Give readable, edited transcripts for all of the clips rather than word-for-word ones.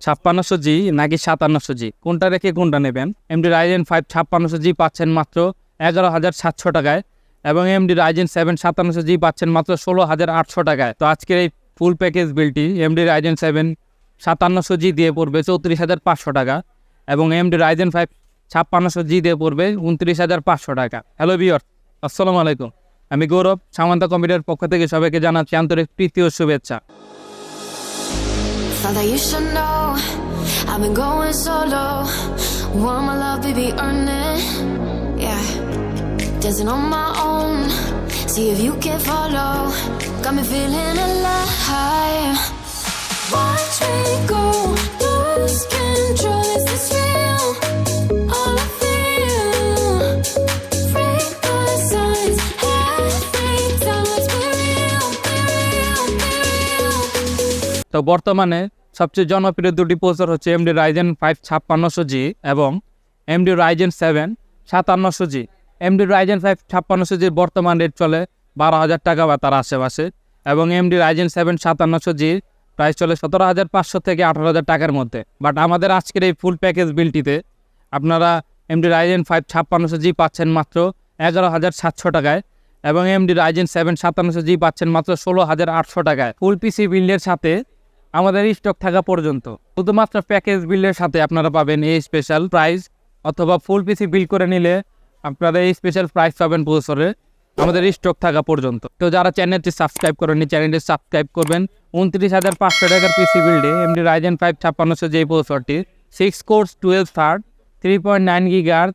5600G নাকি 5700G কোনটা রেখে কোনটা নেবেন? AMD Ryzen 5 5600G পাচ্ছেন মাত্র 11,700 টাকায় এবং AMD Ryzen 7 5700G পাচ্ছেন মাত্র 16,800 টাকায়। তো আজকের এই ফুল প্যাকেজ বিলটি AMD Ryzen 7 5700G দিয়ে পড়বে 34,500 টাকা এবং AMD Ryzen 5 5600G দিয়ে পড়বে 29,500 টাকা। হ্যালো ভিউয়ার্স, আসসালামু আলাইকুম। আমি গৌরব, সামান্তা কম্পিউটারের পক্ষ থেকে সবাইকে জানাচ্ছি আন্তরিক প্রীতি ও শুভেচ্ছা। Thought that you should know I've been going solo. Want my love, baby, earn it. Yeah, dancing on my own. See if you can follow. Got me feeling alive. Watch me go, lose control. Is this real? All I feel. Break the signs. Every time let's be real, be real, be real. তো বর্তমানে সবচেয়ে জনপ্রিয় দুটি processor হচ্ছে AMD Ryzen 5 5600G এবং AMD Ryzen 7 5700G। AMD Ryzen 5 5600G বর্তমান rate চলে 12,000 টাকা বা তার আশেপাশে এবং AMD Ryzen 7 5700G প্রাইস চলে 17,500 থেকে 18,000 টাকার মধ্যে। বাট আমাদের আজকের এই ফুল প্যাকেজ বিলটিতে আপনারা AMD Ryzen 5 5600G পাচ্ছেন মাত্র 11,700 টাকায় এবং AMD Ryzen 7 5700G পাচ্ছেন মাত্র 16,800 টাকায়। ফুল পিসি বিল্ডের সাথে আমাদের স্টক থাকা পর্যন্ত শুধুমাত্র প্যাকেজ বিল্ডের সাথে আপনারা পাবেন এই স্পেশাল প্রাইস, অথবা ফুল পিসি বিল করে নিলে আপনারা এই স্পেশাল প্রাইস পাবেন প্রসেসরে আমাদের স্টক থাকা পর্যন্ত। তো যারা চ্যানেলটি সাবস্ক্রাইব করেননি চ্যানেলটি সাবস্ক্রাইব করবেন। 29,500 টাকার পিসি বিল্ডে AMD Ryzen 5 5600G এই প্রসেসরটি 6 core 12 thread 3.9 GHz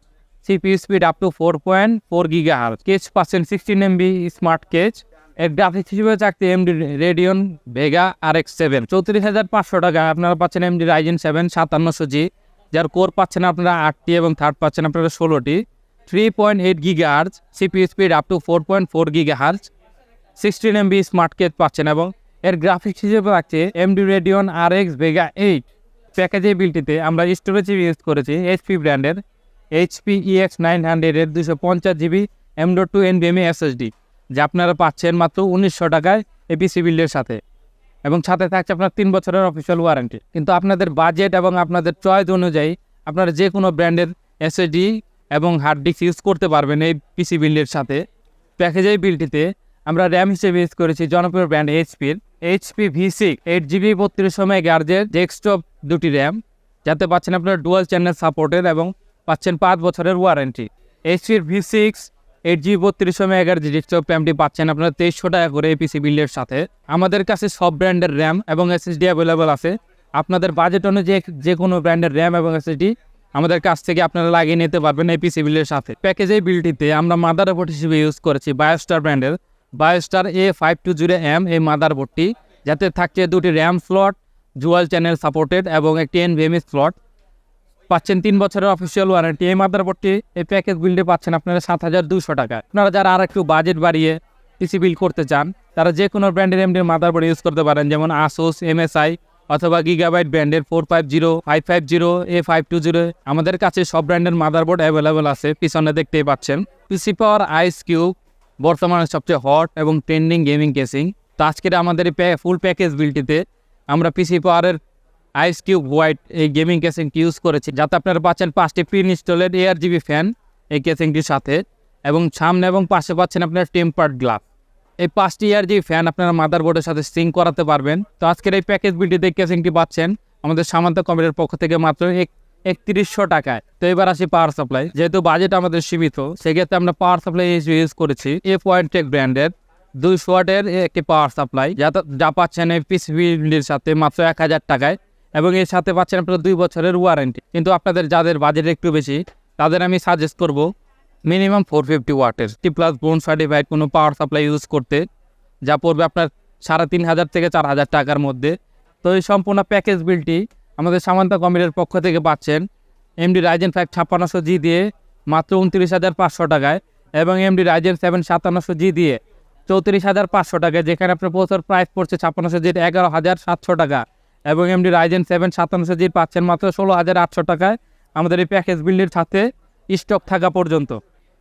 CPU speed up to 4.4 GHz cache পাচ্ছেন 16 MB স্মার্ট কেচ। এর গ্রাফিক্স হিসেবে থাকছে AMD Radeon Vega RX 7। 34,500 টাকায় আপনারা পাচ্ছেন AMD Ryzen 7 5700G, যার কোর পাচ্ছেন আপনারা 8টি এবং থার্ড পাচ্ছেন আপনারা 16টি। 3.8 GHz CPU speed up to 4.4 GHz 16 MB smart cache পাচ্ছেন এবং এর গ্রাফিক্স হিসেবে থাকছে AMD Radeon RX Vega 8। প্যাকেজের বিলটিতে আমরা স্টোরেজ ইউজ করেছি HP ব্র্যান্ডের HP EX900 এর 250GB M.2 NVMe SSD, যা আপনারা পাচ্ছেন মাত্র 1900 টাকায় এই পিসি বিল্ডের সাথে এবং সাথে থাকছে আপনার 3 বছরের অফিসিয়াল ওয়ারেন্টি। কিন্তু আপনাদের বাজেট এবং আপনাদের চয়েস অনুযায়ী আপনারা যে কোনো ব্র্যান্ডের SSD এবং হার্ড ডিস্ক ইউজ করতে পারবেন এই পিসি বিল্ডের সাথে। প্যাকেজের বিলটিতে আমরা র্যাম হিসেবে ইউজ করেছি জনপ্রিয় brand HP V6 8GB 3200 MHz desktop দুটি র্যাম, যাতে পাচ্ছেন আপনার ডুয়াল চ্যানেল সাপোর্টের এবং পাচ্ছেন 5 বছরের warranty. HP V6 8GB 3200 MHz desktop র্যামটি পাচ্ছেন আপনারা 2300 টাকা করে এই পিসি বিল্ডের সাথে। আমাদের কাছে সব ব্র্যান্ডের র্যাম এবং SSD অ্যাভেলেবল আছে। আপনাদের বাজেট অনুযায়ী যে কোনো ব্র্যান্ডের র্যাম এবং SSD আমাদের কাছ থেকে আপনারা লাগিয়ে নিতে পারবেন এই পিসি বিল্ডের সাথে। প্যাকেজের বিলটিতে আমরা মাদারবোর্ড হিসেবে ইউজ করেছি Biostar ব্র্যান্ডের Biostar A520M এই মাদারবোর্ডটি, যাতে থাকছে দুটি RAM slot, dual channel supported এবং একটি NVMe স্লট, পাচ্ছেন 3 বছরের অফিসিয়াল ওয়ারেন্টি। এই মাদারবোর্ডটি এই প্যাকেজ বিল্ডে পাচ্ছেন আপনারা 7,200 টাকায়। আপনারা যারা আর একটু বাজেট বাড়িয়ে পিসি বিল্ড করতে চান তারা যে কোনো ব্র্যান্ডের AMD মাদারবোর্ড ইউজ করতে পারেন, যেমন ASUS, MSI অথবা Gigabyte ব্র্যান্ডের 450, 550, A520। আমাদের কাছে সব ব্র্যান্ডের মাদারবোর্ড অ্যাভেলেবল আছে, পিছনে দেখতেই পাচ্ছেন। পিসি পাওয়ার iQube বর্তমানে সবচেয়ে হট এবং ট্রেন্ডিং গেমিং কেসিং। তো আজকের আমাদের এই ফুল প্যাকেজ বিলটিতে আমরা পিসি পাওয়ারের iQube হোয়াইট এই গেমিং কেসিংটি ইউজ করেছি, যাতে আপনারা পাচ্ছেন 5টি প্রি ইনস্টলেড ARGB ফ্যান এই কেসিংটির সাথে এবং সামনে এবং পাশে পাচ্ছেন আপনার টেম্পার্ড গ্লাস। এই 5টি ARGB ফ্যান আপনারা মাদারবোর্ডের সাথে সিঙ্ক করাতে পারবেন। তো আজকের এই প্যাকেজ বিলটিতে কেসিংটি পাচ্ছেন আমাদের সামান্তা কম্পিউটারের পক্ষ থেকে মাত্র 3100 টাকায়। তো এবার আসি পাওয়ার সাপ্লাই। যেহেতু বাজেট আমাদের সীমিত, সেক্ষেত্রে আমরা পাওয়ার সাপ্লাই ইউজ করেছি A.Tech ব্র্যান্ডের 200 ওয়াটের একটি পাওয়ার সাপ্লাই, যা পাচ্ছেন এই পিসি বিল্ডের সাথে মাত্র 1000 টাকায় এবং এর সাথে পাচ্ছেন আপনারা 2 বছরের ওয়ারেন্টি। কিন্তু আপনাদের যাদের বাজেট একটু বেশি তাদের আমি সাজেস্ট করব মিনিমাম 450 ওয়াটের T+ বোন সার্টিফাইড কোনো পাওয়ার সাপ্লাই ইউজ করতে, যা পড়বে আপনার 3,500 থেকে 4,000 টাকার মধ্যে। তো এই সম্পূর্ণ প্যাকেজ বিলটি আমাদের সামান্তা কম্পিউটারের পক্ষ থেকে পাচ্ছেন AMD Ryzen 5 5600G দিয়ে মাত্র 29,500 টাকায় এবং AMD Ryzen 7 5700G দিয়ে 34,500 টাকায়, যেখানে আপনার প্রসেসর প্রাইস পড়ছে 5600G 11,700 টাকা এবং AMD Ryzen 7 5700G পাচ্ছেন মাত্র 16,800 টাকায় আমাদের এই প্যাকেজ বিল্ডের সাথে স্টক থাকা পর্যন্ত।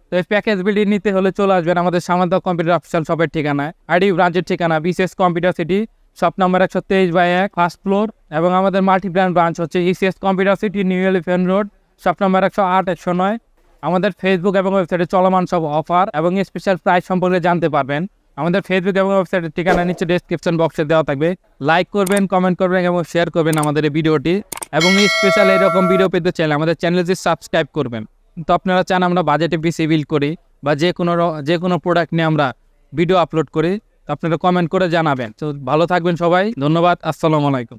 তো এই প্যাকেজ বিল্ডিং নিতে হলে চলে আসবেন আমাদের সামান্তা কম্পিউটার অফিসিয়াল শপের ঠিকানায়, আইডি ব্রাঞ্চের ঠিকানা বিশেষ computer city shop number 123/1 first floor এবং আমাদের মাল্টি ব্র্যান্ড ব্রাঞ্চ হচ্ছে ECS computer city new elephant road shop number 108 109। আমাদের ফেসবুক এবং ওয়েবসাইটে চলমান সব অফার এবং স্পেশাল প্রাইস সম্পর্কে জানতে পারবেন। আমাদের ফেসবুক এবং ওয়েবসাইটের ঠিকানা নিচে ডেসক্রিপশন বক্সে দেওয়া থাকবে। লাইক করবেন, কমেন্ট করবেন এবং শেয়ার করবেন আমাদের এই ভিডিওটি এবং স্পেশাল এরকম ভিডিও পেতে চাইলে আমাদের চ্যানেলটি সাবস্ক্রাইব করবেন। তো আপনারা চান আমরা বাজেটে পিসি বিল্ড করি বা যে কোনো প্রোডাক্ট নিয়ে আমরা ভিডিও আপলোড করি, তো আপনারা কমেন্ট করে জানাবেন। তো ভালো থাকবেন সবাই, ধন্যবাদ, আসসালামু আলাইকুম।